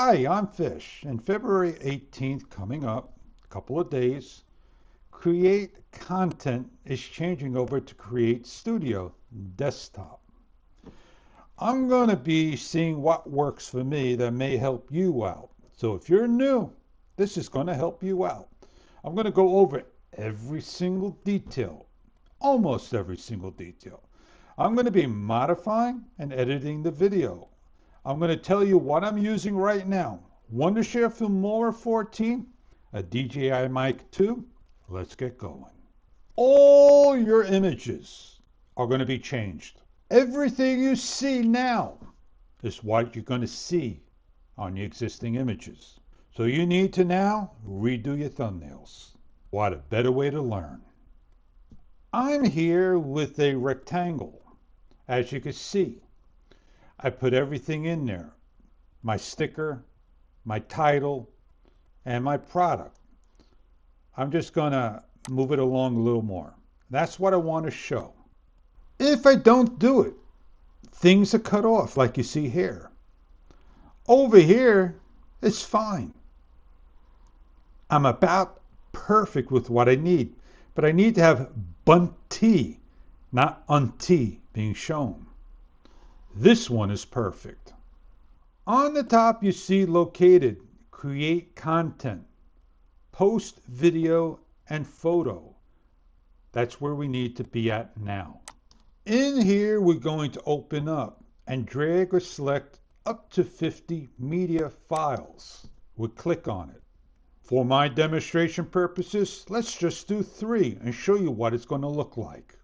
Hi, I'm Fish, and February 18th coming up, a couple of days, Create Content is changing over to Create Studio Desktop. I'm going to be seeing what works for me that may help you out. So if you're new, this is going to help you out. I'm going to go over every single detail, almost every single detail. I'm going to be modifying and editing the video. I'm going to tell you what I'm using right now. Wondershare Filmora 14, a DJI Mic 2. Let's get going. All your images are going to be changed. Everything you see now is what you're going to see on the existing images. So you need to now redo your thumbnails. What a better way to learn. I'm here with a rectangle. As you can see, I put everything in there. My sticker, my title, and my product. I'm just going to move it along a little more. That's what I want to show. If I don't do it, things are cut off like you see here. Over here, it's fine. I'm about perfect with what I need, but I need to have bunty, not unty, being shown. This one is perfect. On the top, you see located Create Content, Post Video and Photo. That's where we need to be at now. In here, we're going to open up and drag or select up to 50 media files. We'll click on it. For my demonstration purposes, let's just do 3 and show you what it's going to look like.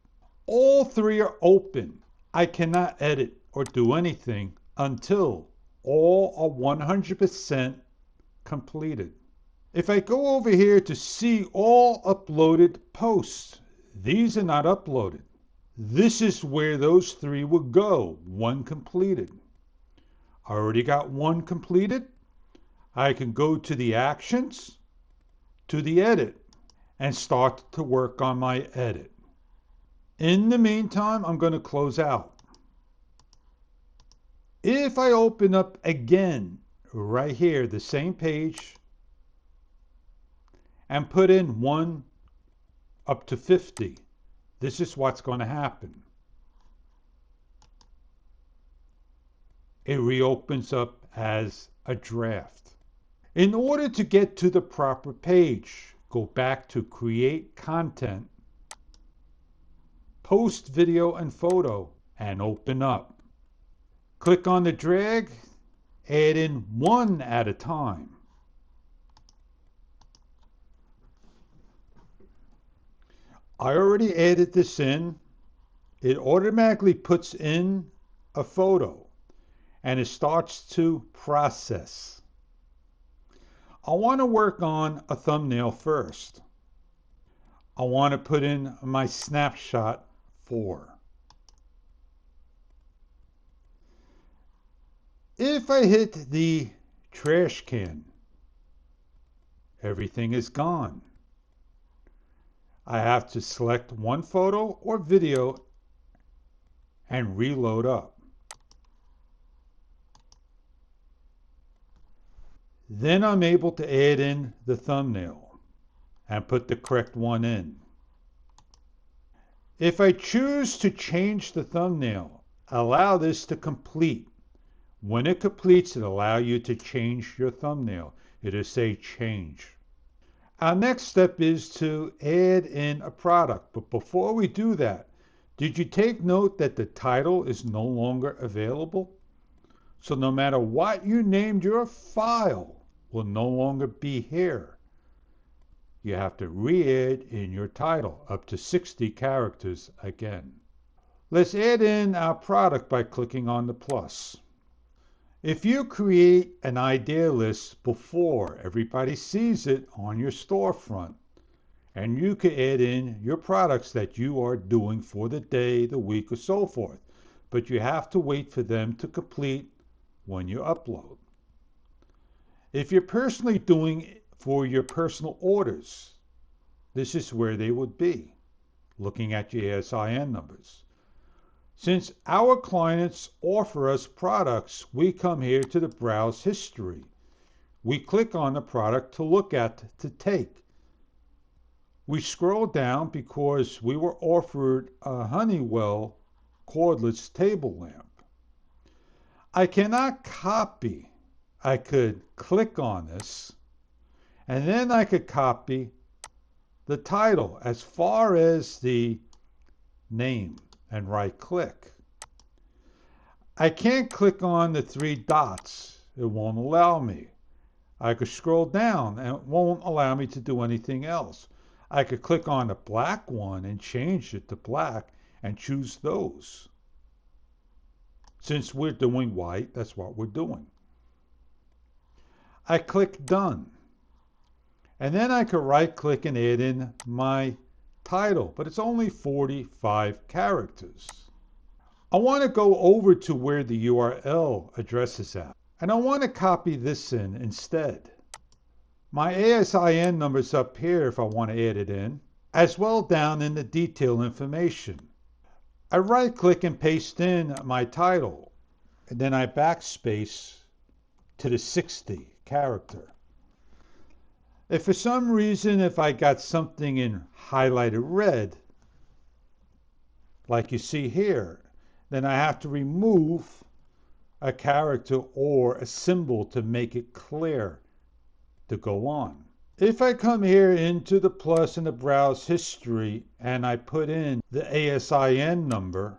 All 3 are open. I cannot edit or do anything until all are 100% completed. If I go over here to see all uploaded posts, these are not uploaded. This is where those 3 would go, 1 completed. I already got 1 completed. I can go to the actions, to the edit, and start to work on my edit. In the meantime, I'm going to close out. If I open up again, right here, the same page, and put in 1 up to 50, this is what's going to happen. It reopens up as a draft. In order to get to the proper page, go back to Create Content, Post Video and Photo, and open up. Click on the drag, add in 1 at a time. I already added this in. It automatically puts in a photo and it starts to process. I want to work on a thumbnail first. I want to put in my snapshot 4. If I hit the trash can, everything is gone. I have to select 1 photo or video and reload up. Then I'm able to add in the thumbnail and put the correct one in. If I choose to change the thumbnail, allow this to complete. When it completes, it'll allow you to change your thumbnail. It'll say change. Our next step is to add in a product. But before we do that, did you take note that the title is no longer available? So no matter what you named your file will no longer be here. You have to re-add in your title up to 60 characters again. Let's add in our product by clicking on the plus. If you create an idea list before everybody sees it on your storefront, and you can add in your products that you are doing for the day, the week, or so forth, but you have to wait for them to complete when you upload. If you're personally doing it for your personal orders, this is where they would be, looking at your ASIN numbers. Since our clients offer us products, we come here to the browse history. We click on the product to look at, to take. We scroll down because we were offered a Honeywell cordless table lamp. I cannot copy. I could click on this, and then I could copy the title as far as the name and right click. I can't click on the three dots. It won't allow me. I could scroll down and it won't allow me to do anything else. I could click on the black one and change it to black and choose those. Since we're doing white, that's what we're doing. I click done. And then I could right click and add in my title, but it's only 45 characters. I want to go over to where the URL address is at, and I want to copy this in instead. My ASIN number's up here if I want to add it in, as well down in the detail information. I right click and paste in my title, and then I backspace to the 60 character. If for some reason, if I got something in highlighted red, like you see here, then I have to remove a character or a symbol to make it clear to go on. If I come here into the plus and the browse history and I put in the ASIN number,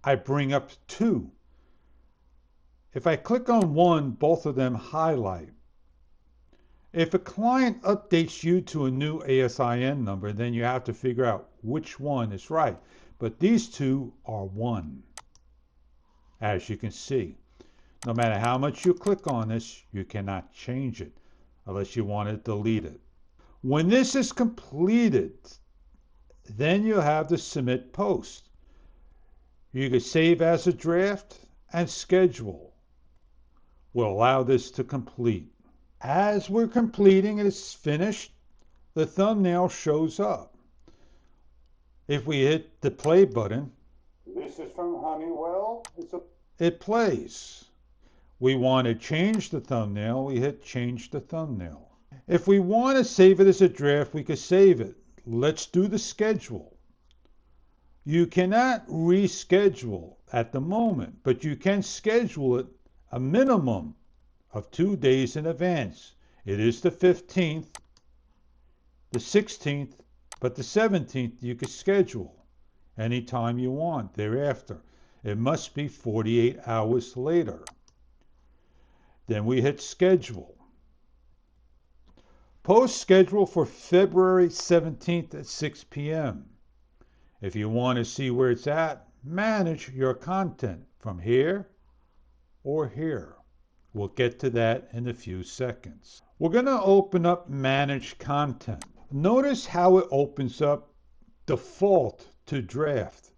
I bring up 2. If I click on 1, both of them highlight. If a client updates you to a new ASIN number, then you have to figure out which one is right. But these 2 are 1, as you can see. No matter how much you click on this, you cannot change it unless you want to delete it. When this is completed, then you have to submit post. You can save as a draft and schedule. We'll allow this to complete. As we're completing and it's finished, the thumbnail shows up. If we hit the play button, this is from Honeywell, it plays. We want to change the thumbnail, we hit change the thumbnail. If we want to save it as a draft, we can save it. Let's do the schedule. You cannot reschedule at the moment, but you can schedule it a minimum of 2 days in advance. It is the 15th, the 16th, but the 17th you can schedule anytime you want thereafter. It must be 48 hours later. Then we hit schedule. Post schedule for February 17th at 6 p.m. If you want to see where it's at, manage your content from here or here. We'll get to that in a few seconds. We're going to open up Manage Content. Notice how it opens up default to draft.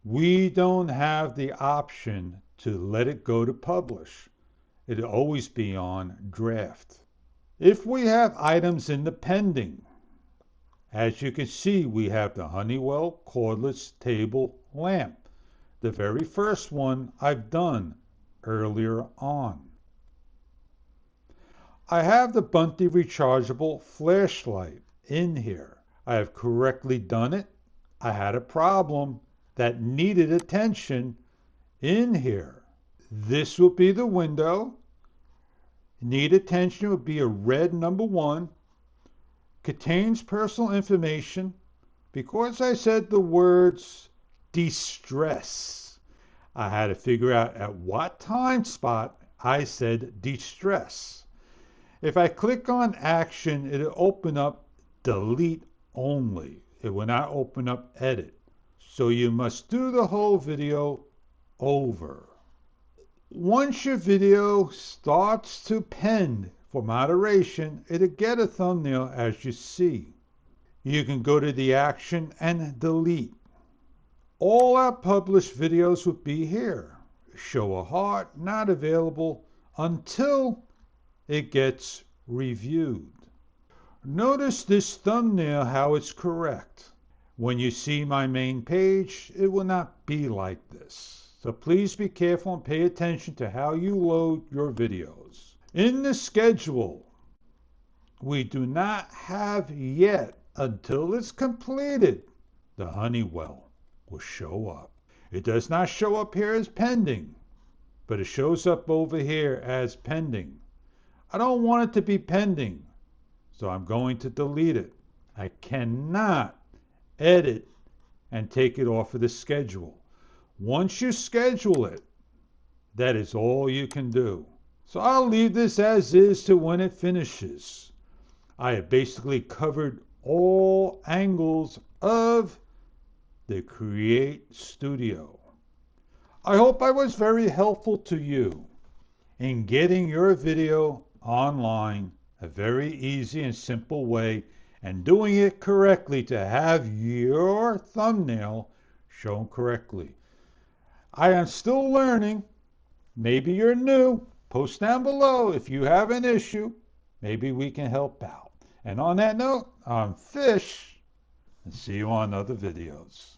We don't have the option to let it go to publish. It'll always be on draft. If we have items in the pending, as you can see, we have the Honeywell cordless table lamp. The very first one I've done earlier on. I have the Bunty rechargeable flashlight in here. I have correctly done it. I had a problem that needed attention in here. This will be the window. Need attention would be a red number 1. Contains personal information. Because I said the words distress, I had to figure out at what time spot I said distress. If I click on action, it'll open up delete only. It will not open up edit. So you must do the whole video over. Once your video starts to pen for moderation, it'll get a thumbnail as you see. You can go to the action and delete. All our published videos will be here. Show a heart, not available until it gets reviewed. Notice this thumbnail, how it's correct. When you see my main page, it will not be like this. So please be careful and pay attention to how you load your videos. In the schedule, we do not have yet, until it's completed, the Honeywell will show up. It does not show up here as pending, but it shows up over here as pending. I don't want it to be pending, so I'm going to delete it. I cannot edit and take it off of the schedule. Once you schedule it, that is all you can do. So I'll leave this as is to when it finishes. I have basically covered all angles of the Create Studio. I hope I was very helpful to you in getting your video online a very easy and simple way and doing it correctly to have your thumbnail shown correctly. I am still learning. Maybe you're new. Post down below if you have an issue. Maybe we can help out. And on that note, I'm Fish, and see you on other videos.